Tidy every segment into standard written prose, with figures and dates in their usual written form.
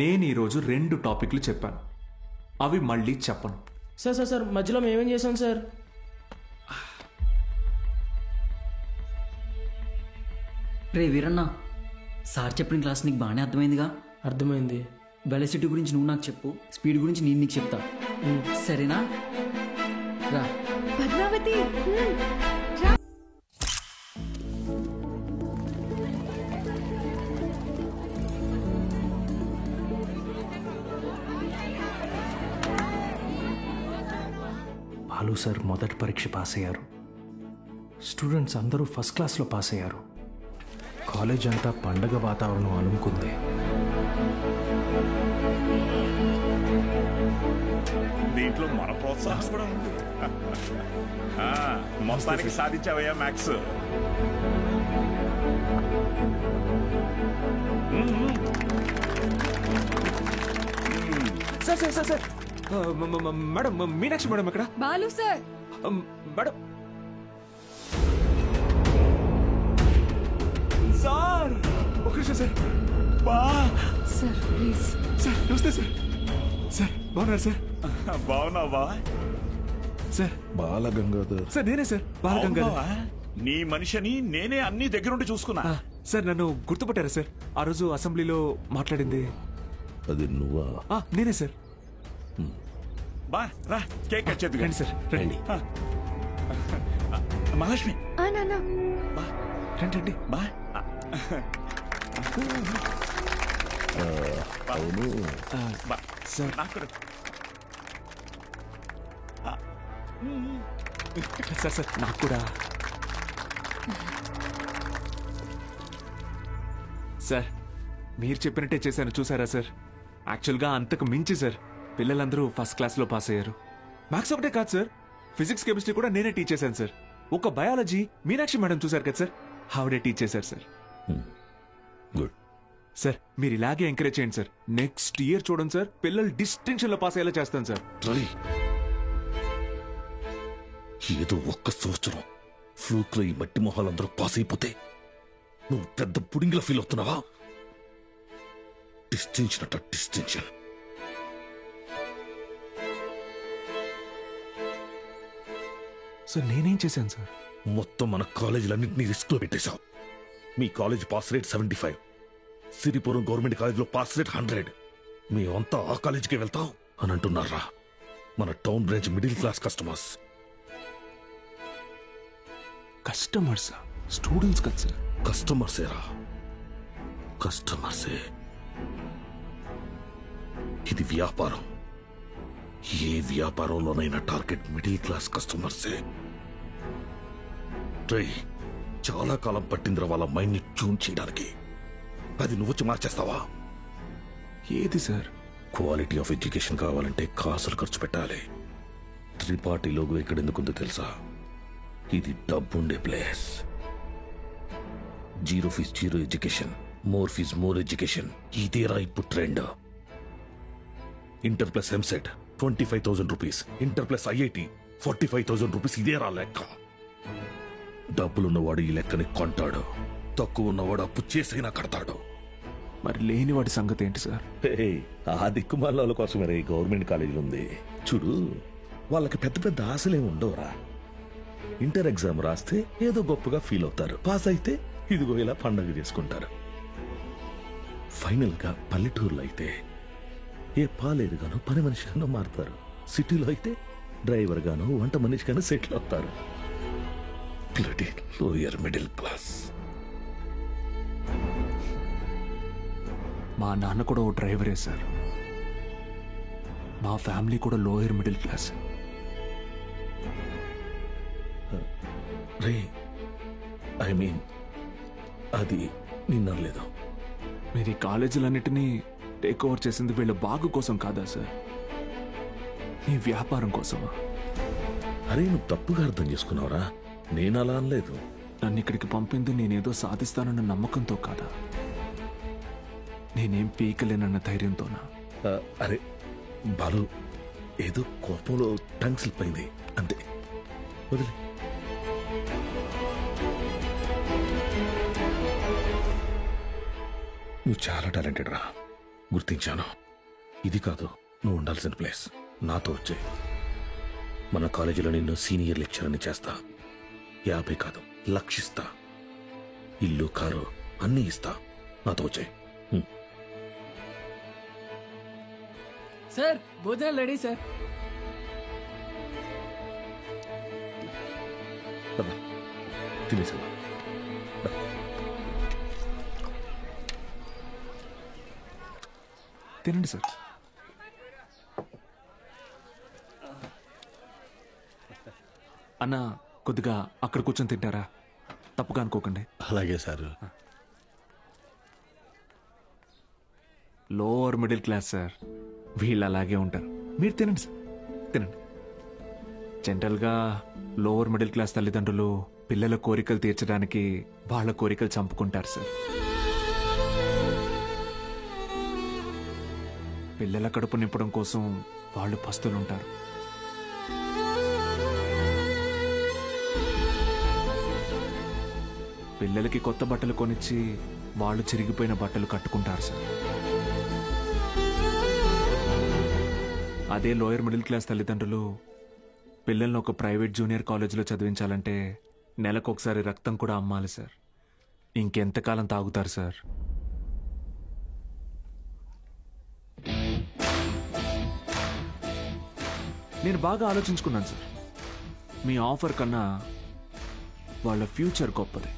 నేను ఈరోజు 2 టాపిక్లు చెప్పాను, అవి మళ్ళీ చెప్పను. సార్ సార్ సార్ మధ్యలో మేమేం చేసాం సార్? రే వీరన్న, సార్ చెప్పిన క్లాస్ నీకు బాగానే అర్థమైందిగా? అర్థమైంది. వెలసిటీ గురించి నువ్వు నాకు చెప్పు, స్పీడ్ గురించి నేను నీకు చెప్తా, సరేనా? రా పద్మావతి. బాలు సార్ మొదటి పరీక్ష పాస్ అయ్యారు. స్టూడెంట్స్ అందరూ ఫస్ట్ క్లాస్లో పాస్ అయ్యారు. కాలేజ్ అంతా పండగ వాతావరణం అనుకుంది. దీంట్లో మన ప్రోత్సాహం కూడా ఉంది. మొత్తానికి సాధించావయ్యా maths. Sir sir sir sir madam, Meenakshi madam ఎక్కడ? బాలు సార్. మేడం సార్, ఒక నిమిషం సార్. Sir please. సార్ నమస్తే సార్. సార్ బాగున్నారు సార్? బాగున్నావా సార్? బాలగంగాధర్ సార్ నేనే సార్, బాలగంగాధర్. నీ మనిషిని నేనే అన్ని దగ్గరుండి చూసుకున్నా. సార్ నన్ను గుర్తుపట్టారా సార్? ఆ రోజు అసెంబ్లీలో మాట్లాడింది అది నువ్వా? నేనే సార్. బా రా, కేక్ కట్ చేద్దు. రండి సార్, రండి. మహాలక్ష్మి నాన్న బా, రండి రండి. బా. అవును బా సార్ నాకు సార్ సార్ నాకు కూడా. సార్ మీరు చెప్పినట్టే చేశాను, చూసారా సార్? యాక్చువల్గా అంతకు మించి సార్, పిల్లలందరూ ఫస్ట్ క్లాస్లో పాస్ అయ్యారు. మ్యాథ్స్ ఒకటే కాదు సార్, ఫిజిక్స్ కెమిస్ట్రీ కూడా నేనే టీచ్ చేశాను సార్. ఒక బయాలజీ మీనాక్షి మేడం చూసారు కదా సార్, ఆవిడే టీచ్ చేశారు సార్. గుడ్ సార్ మీరు ఇలాగే ఎంకరేజ్ చేయండి సార్. నెక్స్ట్ ఇయర్ చూడండి సార్, పిల్లలు డిస్టింక్షన్లో పాస్ అయ్యేలా చేస్తాను సార్. ఏదో ఒక్క సంవత్సరం ఫ్లూక్ లో ఈ మట్టి మొహాలందరూ పాస్ అయిపోతే నువ్వు పెద్ద పుడింగిలా ఫీల్ అవుతున్నావా? డిస్టింక్షన్ అట డిస్టింక్షన్. సార్ నేనేం చేశాను సార్? మొత్తం మన కాలేజీలన్నింటినీ రిస్క్ లో పెట్టేశావు. మీ college pass rate 75, Siripuram government కాలేజీలో పాస్ రేట్ 100. మేమంతా ఆ కాలేజీకే వెళ్తాం అని అంటున్నారా? మన town branch middle class customers. Customers students కదా సార్? కస్టమర్సేరా, కస్టమర్సే. ఇది వ్యాపారం. ఏ వ్యాపారంలోనైనా టార్గెట్ మిడిల్ క్లాస్ కస్టమర్సే. చాలా కాలం పట్టిందిరా వాళ్ళ మైండ్ ని ట్యూన్ చేయడానికి. అది నువ్వొచ్చి మార్చేస్తావా? ఏది సార్? క్వాలిటీ ఆఫ్ ఎడ్యుకేషన్ కావాలంటే కాసులు ఖర్చు పెట్టాలి. త్రిపాఠి లోగో ఎక్కడెందుకుందో తెలుసా? ఇది డబ్బుండే place. Zero fees zero education, more fees more education, ఇదేరా ఇప్పుడు trend. Inter plus EAMCET 25,000 rupees, inter plus IIT 45,000 rupees, ఇదేరా లెక్క. డబ్బులున్నవాడు ఈ లెక్కని కొంటాడు, తక్కువ ఉన్నవాడు అప్పు చేసైనా కడతాడు. మరి లేనివాడి సంగతి ఏంటి సార్? ఆ దిక్కుమాల కోసమే గవర్నమెంట్ కాలేజీలు ఉంది చూడు. వాళ్ళకి పెద్ద పెద్ద ఆశలే ఉండవురా. ఇంటర్ ఎగ్జామ్ రాస్తే ఏదో గొప్పగా ఫీల్ అవుతారు, పాస్ అయితే ఇదిగో ఇలా పండగ చేసుకుంటారు. ఫైనల్ గా పల్లెటూరులో అయితే ఏ పాలేరుగానో పని మనిషిగానో మారుతారు. సిటీలో అయితే డ్రైవర్ గానో వంట మనిషిగానో సెటిల్ అవుతారు. Lower middle class. మా నాన్న కూడా ఓ డ్రైవరే సార్. మా ఫ్యామిలీ కూడా lower middle class. I mean అది నిన్నలేదు. మీరు ఈ కాలేజీలన్నిటినీ టేక్ ఓవర్ చేసింది వీళ్ళ బాగు కోసం కాదా సార్? మీ వ్యాపారం కోసమా? అరే నువ్వు తప్పుగా అర్థం చేసుకున్నావురా. నేను అలా అనలేదు. నన్ను ఇక్కడికి పంపింది నేనేదో సాధిస్తానన్న నమ్మకంతో కాదా? నేనేం పీకలేనన్న ధైర్యంతోనా? అరే బాలు, ఏదో కోపంలో టంగ్ స్లిప్ అయింది అంతే, వదిలే. నువ్వు చాలా టాలెంటెడ్ రా. గుర్తించాను. ఇది కాదు నువ్వు ఉండాల్సిన ప్లేస్. నాతో వచ్చే మన కాలేజీలో నిన్ను సీనియర్ లెక్చరర్ని చేస్తా. 50 కాదు, 1,00,000 ఇస్తా. ఇల్లు, కారు అన్నీ ఇస్తా. నాతో వచ్చే. సార్ భోజనాలు రెడీ సార్. తినేసా. తినండి సార్. అన్న కొద్దిగా అక్కడ కూర్చొని తింటారా? తప్పుగా అనుకోకండి. అలాగే sir. Lower middle class sir, వీళ్ళు అలాగే ఉంటారు. మీరు తినండి సార్, తినండి. జనరల్గా లోవర్ మిడిల్ క్లాస్ తల్లిదండ్రులు పిల్లల కోరికలు తీర్చడానికి వాళ్ళ కోరికలు చంపుకుంటారు సార్. పిల్లల కడుపు నింపడం కోసం వాళ్ళు పస్తులుంటారు. పిల్లలకి కొత్త బట్టలు కొనిచ్చి వాళ్ళు చిరిగిపోయిన బట్టలు కట్టుకుంటారు సార్. అదే లోయర్ మిడిల్ క్లాస్ తల్లిదండ్రులు పిల్లల్ని ఒక ప్రైవేట్ జూనియర్ కాలేజీలో చదివించాలంటే నెలకొకసారి రక్తం కూడా అమ్మాలి సార్. ఇంకెంతకాలం తాగుతారు సార్? నేను బాగా ఆలోచించుకున్నాను సార్. మీ ఆఫర్ కన్నా వాళ్ళ ఫ్యూచర్ గొప్పది.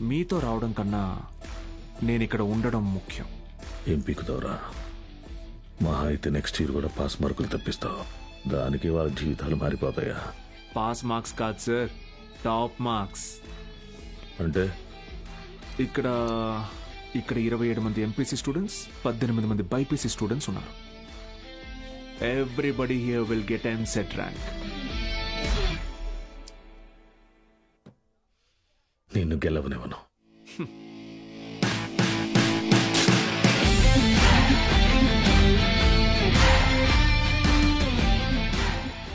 మీతో రావడం కన్నా నేను ఇక్కడ ఉండడం ముఖ్యం. ఏం పీకుతావురా? మహా అయితే నెక్స్ట్ ఇయర్ కూడా పాస్ మార్కులు తప్పిస్తావు. దానికి వాళ్ళ జీవితాలు మారిపోతాయా? పాస్ మార్క్స్ కాదు సార్, టాప్ మార్క్స్. అంటే ఇక్కడ 27 మంది ఎంపీసీ స్టూడెంట్స్, 18 మంది బైపీసీ స్టూడెంట్స్ ఉన్నారు. Everybody here will get EAMCET rank. నిన్ను గెలవనివ్వను.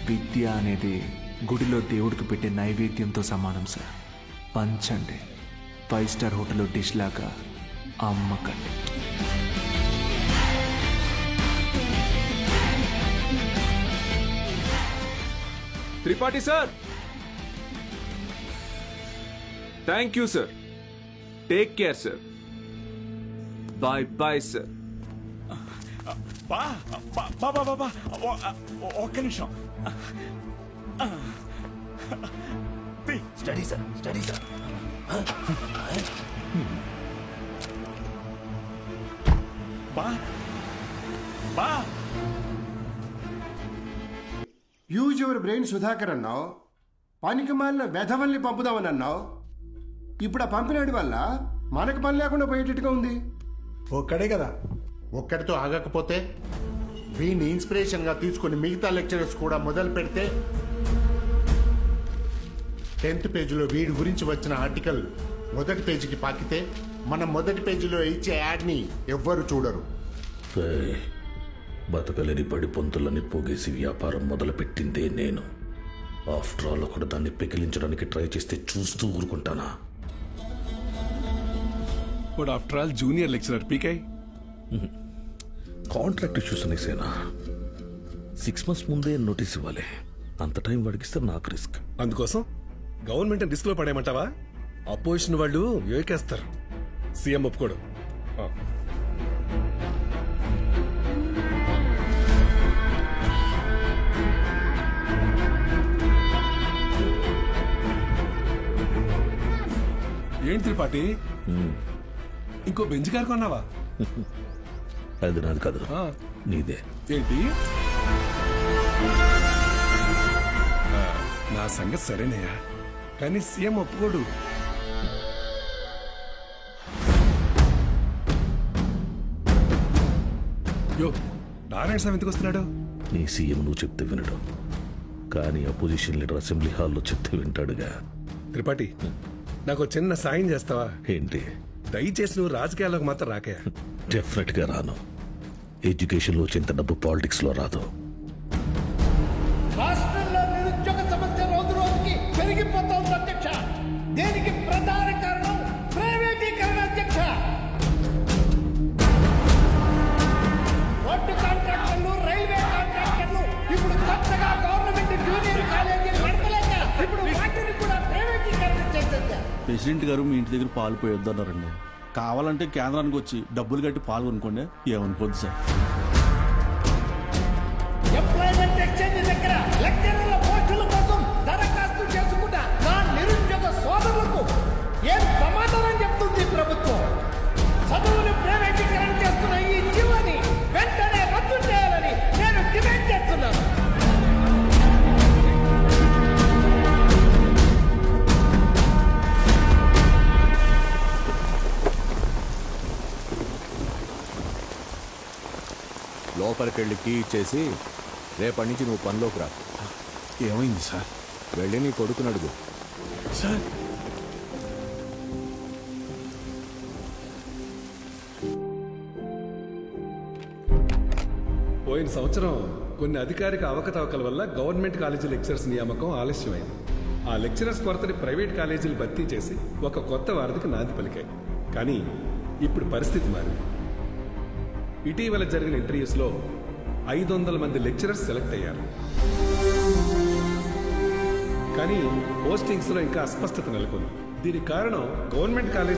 విద్య అనేది గుడిలో దేవుడికి పెట్టే నైవేద్యంతో సమానం సార్. పంచండి, 5 స్టార్ హోటల్లో డిష్ లాగా అమ్మకండి. Tripathi sir, thank you sir. Take care sir. Bye bye sir. బా బా బా బా బా ఒక్క నిమిషం. Study sir, study sir. బా బా యూజ్ యువర్ బ్రెయిన్ సుధాకర్ అన్నావు. పనికి మాలిన వెధవల్ని పంపుదామని అన్నావు. ఇప్పుడు ఆ పంపినాడి వల్ల మనకు పని లేకుండా పోయేటట్టుగా ఉంది. ఒక్కడే కదా, ఒక్కడితో ఆగకపోతే వీడిని ఇన్స్పిరేషన్గా తీసుకుని మిగతా లెక్చరర్స్ కూడా మొదలు పెడితే 10th పేజీలో వీడి గురించి వచ్చిన ఆర్టికల్ మొదటి పేజీకి పాకితే మనం మొదటి పేజీలో ఇచ్చే యాడ్ని ఎవ్వరు చూడరు. బతకలేని పడి పొంతులని పోగేసి వ్యాపారం మొదలుపెట్టిందే నేను. ఆఫ్టర్ ఆల్ ఒకడు దాన్ని పెకిలించడానికి ట్రై చేస్తే చూస్తూ ఊరుకుంటానా? ఆఫ్టర్ ఆల్ జూనియర్ లెక్చరర్ పీకే. కాంట్రాక్ట్ ఇష్యూస్ అనేసేనా 6 months ముందే నోటీస్ ఇవ్వాలి. అంత టైం వాడికిస్తే నాకు రిస్క్. అందుకోసం గవర్నమెంట్ రిస్క్ లో పడేయమంటావా? అపోజిషన్ వాళ్ళు ఏకేస్తారు. సీఎం ఒప్పుకోడు. ఏంటి త్రిపాఠి, ఇంకో బెంచ్ కారు కొన్నావా? అది నాది కాదు, నీదే. ఏంటి? నా సంగతి సరేనయ్యా, కానీ సీఎం ఒప్పుకోడు. యో, నారాయణ స్వామి ఎందుకు వస్తున్నాడు? నీ సీఎం నువ్వు చెప్తే వినడు, కానీ అపోజిషన్ లీడర్ అసెంబ్లీ హాల్లో చెప్తే వింటాడుగా. త్రిపాఠి, నాకు చిన్న సాయం చేస్తావా? ఏంటి? దయచేసి నువ్వు రాజకీయాల్లోకి మాత్రం రాకే. డెఫినెట్ గా రాను. ఎడ్యుకేషన్ లో వచ్చేంత డబ్బు పాలిటిక్స్ లో రాదు. రాష్ట్రంలో నిరుద్యోగ సమస్య రోజు రోజుకి పెరిగిపోతుంది అధ్యక్ష. దేనికి ప్రధాన కారణం ప్రైవేటీకరణ అధ్యక్ష. ప్రెసిడెంట్ గారు మీ ఇంటి దగ్గర పాలు పోయొద్దన్నారండి. కావాలంటే కేంద్రానికి వచ్చి డబ్బులు కట్టి పాలు కొనుక్కోండి, ఏమనుకోద్దు సార్. ఎంప్లాయ్మెంట్ ఎక్స్చేంజ్ దగ్గర లెక్చరర్ల పోస్టుల కోసం దరఖాస్తు చేసుకున్న నా నిరుద్యోగ సోదరులకు ఏం సమాధానం చెప్తుంది ప్రభుత్వం? చదువుని ప్రైవేటీకరణ చేస్తున్న ఈ జీవోని వెంటనే రద్దు చేయాలని నేను డిమాండ్ చేస్తున్నాను. లోపలికెళ్ళి కీ ఇచ్చేసి రేపటి నుంచి నువ్వు పనిలోకి రా. ఏమైంది సార్? వెళ్ళి నీ కొడుకుని అడుగు. సార్ పోయిన సంవత్సరం కొన్ని అధికారిక అవకతవకల వల్ల గవర్నమెంట్ కాలేజీ లెక్చరర్స్ నియామకం ఆలస్యమైంది. ఆ లెక్చరర్స్ కొరతని ప్రైవేట్ కాలేజీలు భర్తీ చేసి ఒక కొత్త వారధికి నాంది పలికాయి. కానీ ఇప్పుడు పరిస్థితి మారింది. ఇటీవల జరిగిన ఇంటర్వ్యూస్లో 500 మంది లెక్చరర్స్ సెలెక్ట్ అయ్యారు. కానీ పోస్టింగ్స్లో ఇంకా అస్పష్టత నెలకొంది. దీనికి కారణం గవర్నమెంట్ కాలేజ్